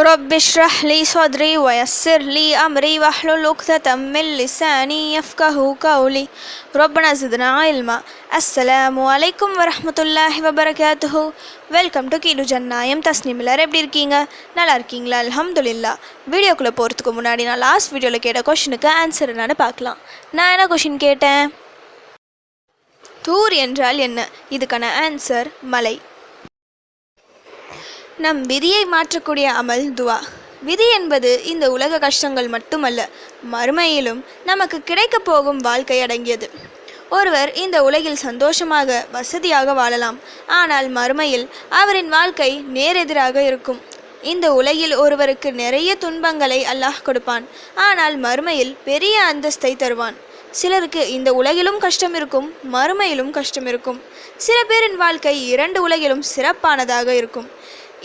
رب اشرح لي صدري ويسر لي أمري واحلل عقدة من لساني يفقهوا قولي ربنا زدنا علما. அஸ்ஸலாமு அலைக்கும் வரஹ்மத்துல்லாஹி வபரகாத்துஹு. வெல்கம் டு கீடு ஜன்னா. தஸ்னீம் எல்லாரும் எப்படி இருக்கீங்க? நல்லா இருக்கீங்களா? அல்ஹம்துலில்லாஹ். வீடியோக்குள்ளே போகிறதுக்கு முன்னாடி நான் லாஸ்ட் வீடியோவில் கேட்ட கொஷினுக்கு ஆன்சர் என்னன்னு பார்க்கலாம். நான் என்ன கொஷின் கேட்டேன்? தூர் என்றால் என்ன? இதுக்கான ஆன்சர் மலை. நம் விதியை மாற்றக்கூடிய அமல் துவா. விதி என்பது இந்த உலக கஷ்டங்கள் மட்டுமல்ல, மறுமையிலும் நமக்கு கிடைக்கப் போகும் வாழ்க்கை அடங்கியது. ஒருவர் இந்த உலகில் சந்தோஷமாக வசதியாக வாழலாம், ஆனால் மறுமையில் அவரின் வாழ்க்கை நேரெதிராக இருக்கும். இந்த உலகில் ஒருவருக்கு நிறைய துன்பங்களை அல்லாஹ் கொடுப்பான், ஆனால் மறுமையில் பெரிய அந்தஸ்தை தருவான். சிலருக்கு இந்த உலகிலும் கஷ்டம் இருக்கும், மறுமையிலும் கஷ்டம் இருக்கும். சில பேரின் வாழ்க்கை இரண்டு உலகிலும் சிறப்பானதாக இருக்கும்.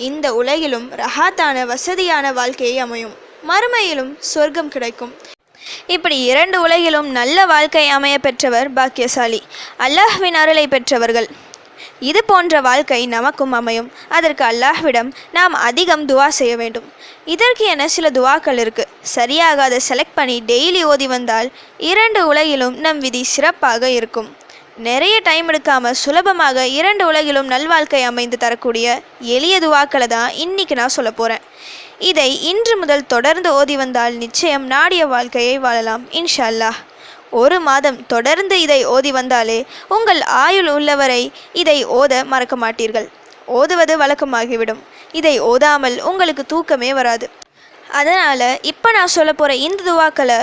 இந்த உலகிலும் ரஹாத்தான வசதியான வாழ்க்கையை அமையும், மறுமையிலும் சொர்க்கம் கிடைக்கும். இப்படி இரண்டு உலகிலும் நல்ல வாழ்க்கை அமைய பெற்றவர் பாக்கியசாலி, அல்லாஹ்வின் அருளை பெற்றவர்கள். இது போன்ற வாழ்க்கை நமக்கும் அமையும். அதற்கு அல்லாஹ்விடம் நாம் அதிகம் துவா செய்ய வேண்டும். இதற்கு என சில துவாக்கள் இருக்கு. சரியாக அதை செலக்ட் பண்ணி டெய்லி ஓதி வந்தால் இரண்டு உலகிலும் நம் விதி சிறப்பாக இருக்கும். நிறைய டைம் எடுக்காமல் சுலபமாக இரண்டு உலகிலும் நல்வாழ்க்கை அமைந்து தரக்கூடிய எளிய துவாக்களை தான் இன்றைக்கி நான் சொல்ல போகிறேன். இதை இன்று முதல் தொடர்ந்து ஓதி வந்தால் நிச்சயம் நாடிய வாழ்க்கையை வாழலாம் இன்ஷா அல்லாஹ். ஒரு மாதம் தொடர்ந்து இதை ஓதி வந்தாலே உங்கள் ஆயுள் உள்ளவரை இதை ஓத மறக்க மாட்டீர்கள். ஓதுவது வழக்கமாகிவிடும். இதை ஓதாமல் உங்களுக்கு தூக்கமே வராது. அதனால் இப்போ நான் சொல்ல போகிற இந்த துவாக்களை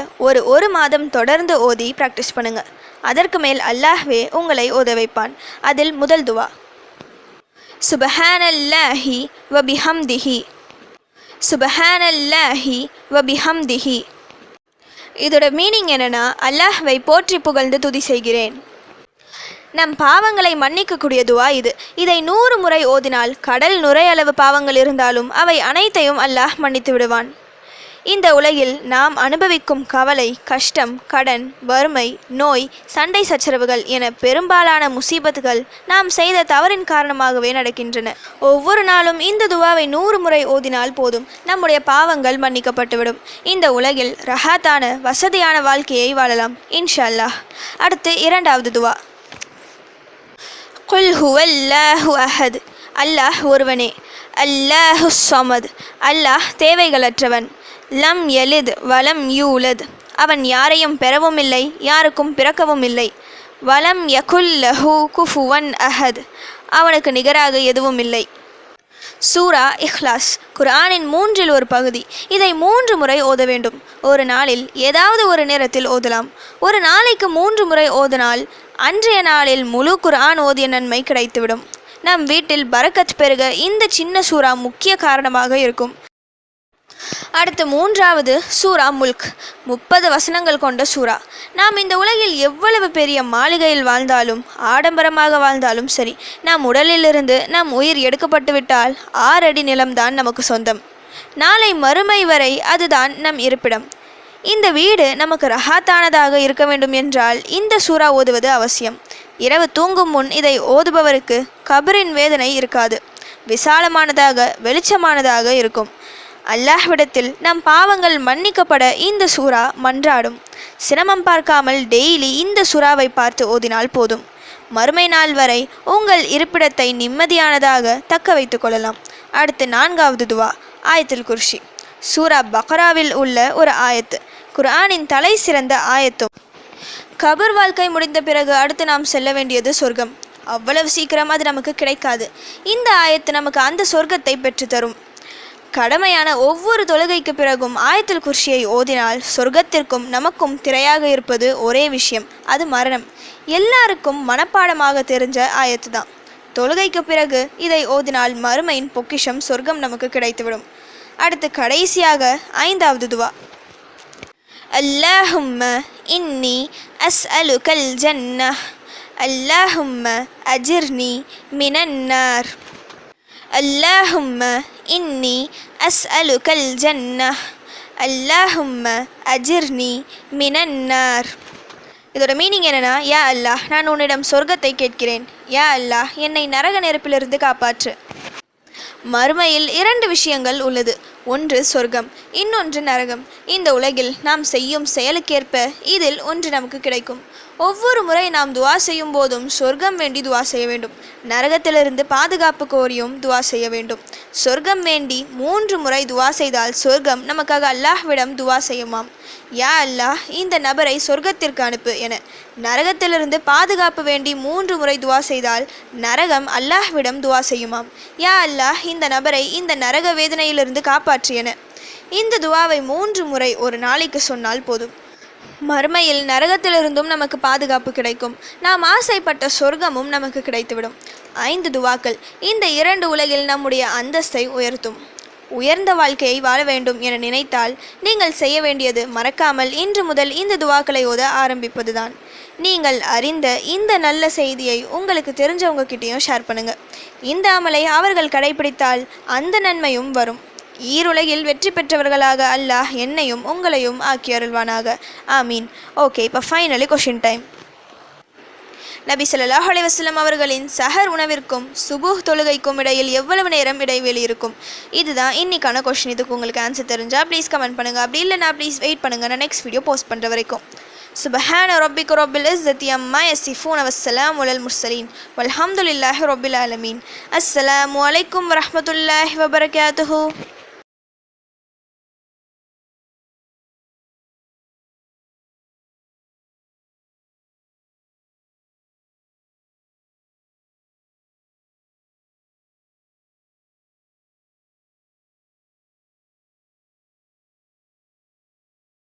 ஒரு மாதம் தொடர்ந்து ஓதி ப்ராக்டிஸ் பண்ணுங்கள். அதற்கு மேல் அல்லாஹ்வே உங்களை ஓத வைப்பான். அதில் முதல் துவா, சுபஹானல்லாஹி வபிஹம்திஹி, சுபஹானல்லாஹி வபிஹம்திஹி. இதோட மீனிங் என்னென்னா, அல்லாஹ்வை போற்றி புகழ்ந்து துதி செய்கிறேன். நம் பாவங்களை மன்னிக்கக்கூடிய துவா இது. இதை 100 முறை ஓதினால் கடல் நுரையளவு பாவங்கள் இருந்தாலும் அவை அனைத்தையும் அல்லாஹ் மன்னித்து விடுவான். இந்த உலகில் நாம் அனுபவிக்கும் கவலை, கஷ்டம், கடன், வறுமை, நோய், சண்டை சச்சரவுகள் என பெரும்பாலான முசீபத்துகள் நாம் செய்த தவறின் காரணமாகவே நடக்கின்றன. ஒவ்வொரு நாளும் இந்த துவாவை 100 முறை ஓதினால் போதும், நம்முடைய பாவங்கள் மன்னிக்கப்பட்டுவிடும். இந்த உலகில் ரஹாத்தான வசதியான வாழ்க்கையை வாழலாம் இன்ஷா அல்லாஹ். அடுத்து இரண்டாவது துவா, குல் ஹுவல்லாஹு அஹத், அல்லாஹ் ஒருவனே. அல்லாஹு ஸமத், அல்லாஹ் தேவைகளற்றவன். லம் யலித் வலம் யூலத், அவன் யாரையும் பெறவும் இல்லை, யாருக்கும் பிறக்கவும் இல்லை. வலம் யகுல் லஹு குஃபுவன் அஹத், அவனுக்கு நிகராக எதுவும் இல்லை. சூரா இஹ்லாஸ் குர்ஆனின் 3 ஒரு பகுதி. இதை 3 முறை ஓத வேண்டும். ஒரு நாளில் ஏதாவது ஒரு நேரத்தில் ஓதலாம். ஒரு நாளைக்கு 3 முறை ஓதினால் அன்றைய நாளில் முழு குர்ஆன் ஓதிய நன்மை கிடைத்துவிடும். நம் வீட்டில் பரக்கத் பெருக இந்த சின்ன சூரா முக்கிய காரணமாக இருக்கும். அடுத்து மூன்றாவது சூரா முல்க், 30 வசனங்கள் கொண்ட சூரா. நாம் இந்த உலகில் எவ்வளவு பெரிய மாளிகையில் வாழ்ந்தாலும், ஆடம்பரமாக வாழ்ந்தாலும் சரி, நம் உடலிலிருந்து நம் உயிர் எடுக்கப்பட்டு விட்டால் 6 அடி நிலம்தான் நமக்கு சொந்தம். நாளை மறுமை வரை அதுதான் நம் இருப்பிடம். இந்த வீடு நமக்கு ரஹாத்தானதாக இருக்க வேண்டும் என்றால் இந்த சூரா ஓதுவது அவசியம். இரவு தூங்கும் முன் இதை ஓதுபவருக்கு கபரின் வேதனை இருக்காது. விசாலமானதாக வெளிச்சமானதாக இருக்கும். அல்லாஹ்விடத்தில் நம் பாவங்கள் மன்னிக்கப்பட இந்த சூரா மன்றாடும். சிரமம் பார்க்காமல் டெய்லி இந்த சூறாவை பார்த்து ஓதினால் போதும். மறுமை நாள் வரை உங்கள் இருப்பிடத்தை நிம்மதியானதாக தக்க வைத்து கொள்ளலாம். அடுத்து 4வது துவா, ஆயத்துல் குர்சி. சூரா பக்ராவில் உள்ள ஒரு ஆயத்து, குர்ஆனின் தலை சிறந்த ஆயத்தும். கபர் வாழ்க்கை முடிந்த பிறகு அடுத்து நாம் செல்ல வேண்டியது சொர்க்கம். அவ்வளவு சீக்கிரம் அது நமக்கு கிடைக்காது. இந்த ஆயத்து நமக்கு அந்த சொர்க்கத்தை பெற்றுத்தரும். கடமையான ஒவ்வொரு தொழுகைக்கு பிறகும் ஆயத்துல் குர்சியை ஓதினால் சொர்க்கத்திற்கும் நமக்கும் திரையாக இருப்பது ஒரே விஷயம், அது மரணம். எல்லாருக்கும் மனப்பாடமாக தெரிஞ்ச ஆயத்து தான். தொழுகைக்கு பிறகு இதை ஓதினால் மறுமையின் பொக்கிஷம் சொர்க்கம் நமக்கு கிடைத்துவிடும். அடுத்து கடைசியாக 5வது துவா, அல்லாஹும்ம இன்னி அஸ்அலுகல் ஜன்னஹ், அல்லாஹும்ம அஜிர்னி மினன்னார், அல்லாஹும்ம இன்னி அஸ்அலுகல் ஜன்னஹ், அல்லாஹும்ம அஜிர்னி மினன்னார். இதோட மீனிங் என்னென்னா, யா அல்லாஹ், நான் உன்னிடம் சொர்க்கத்தை கேட்கிறேன். யா அல்லாஹ், என்னை நரக நெருப்பிலிருந்து காப்பாற்று. மறுமையில் 2 விஷயங்கள் உள்ளது. ஒன்று சொர்க்கம், இன்னொன்று நரகம். இந்த உலகில் நாம் செய்யும் செயலுக்கேற்ப இதில் ஒன்று நமக்கு கிடைக்கும். ஒவ்வொரு முறை நாம் துவா செய்யும் போதும் சொர்க்கம் வேண்டி துவா செய்ய வேண்டும். நரகத்திலிருந்து பாதுகாப்பு கோரியும் துவா செய்ய வேண்டும். சொர்க்கம் வேண்டி 3 முறை துவா செய்தால் சொர்க்கம் நமக்காக அல்லாஹ்விடம் துவா செய்யுமாம். யா அல்லாஹ், இந்த நபரை சொர்க்கத்திற்கு அனுப்பு என. நரகத்திலிருந்து பாதுகாப்பு வேண்டி 3 முறை துவா செய்தால் நரகம் அல்லாஹ்விடம் துவா செய்யுமாம். யா அல்லாஹ், இந்த நபரை இந்த நரக வேதனையிலிருந்து காப்பாற்று என. இந்த துவாவை 3 முறை ஒரு நாளைக்கு சொன்னால் போதும். மறுமையில் நரகத்திலிருந்தும் நமக்கு பாதுகாப்பு கிடைக்கும். நாம் ஆசைப்பட்ட சொர்க்கமும் நமக்கு கிடைத்துவிடும். 5 துவாக்கள் இந்த 2 உலகில் நம்முடைய அந்தஸ்தை உயர்த்தும். உயர்ந்த வாழ்க்கையை வாழ வேண்டும் என நினைத்தால் நீங்கள் செய்ய வேண்டியது மறக்காமல் இன்று முதல் இந்த துவாக்களை ஓத ஆரம்பிப்பதுதான். நீங்கள் அறிந்த இந்த நல்ல செய்தியை உங்களுக்கு தெரிஞ்சவங்க கிட்டேயும் ஷேர் பண்ணுங்க. இந்த அமலை அவர்கள் கடைபிடித்தால் அந்த நன்மையும் வரும். ஈருலகில் வெற்றி பெற்றவர்களாக அல்லாஹ் என்னையும் உங்களையும் ஆக்கி அருள்வானாக. ஆமீன். ஓகே, இப்போ ஃபைனலி கொஷின் டைம். நபி ஸல்லல்லாஹு அலைஹி வஸல்லம் அவர்களின் சஹர் உணவிற்கும் சுபூஹ் தொழுகைக்கும் இடையில் எவ்வளவு நேரம் இடைவெளி இருக்கும்? இதுதான் இன்னைக்கான கொஷின். இதுக்கு உங்களுக்கு ஆன்சர் தெரிஞ்சால் ப்ளீஸ் கமெண்ட் பண்ணுங்கள். அப்படி இல்லைனா ப்ளீஸ் வெயிட் பண்ணுங்கள், நான் நெக்ஸ்ட் வீடியோ போஸ்ட் பண்ணுற வரைக்கும். சுப்ஹான ரப்பிக ரப்பில் இஸ்ஸத்தி அம்மா யசிஃபூன வஸ்ஸலாமு அலல் முர்ஸலீன் வல்ஹம்துலில்லாஹி ரப்பில் ஆலமீன். அஸ்ஸலாமு அலைக்கும் வரஹ்மத்துல்லாஹி வபரகாத்துஹு.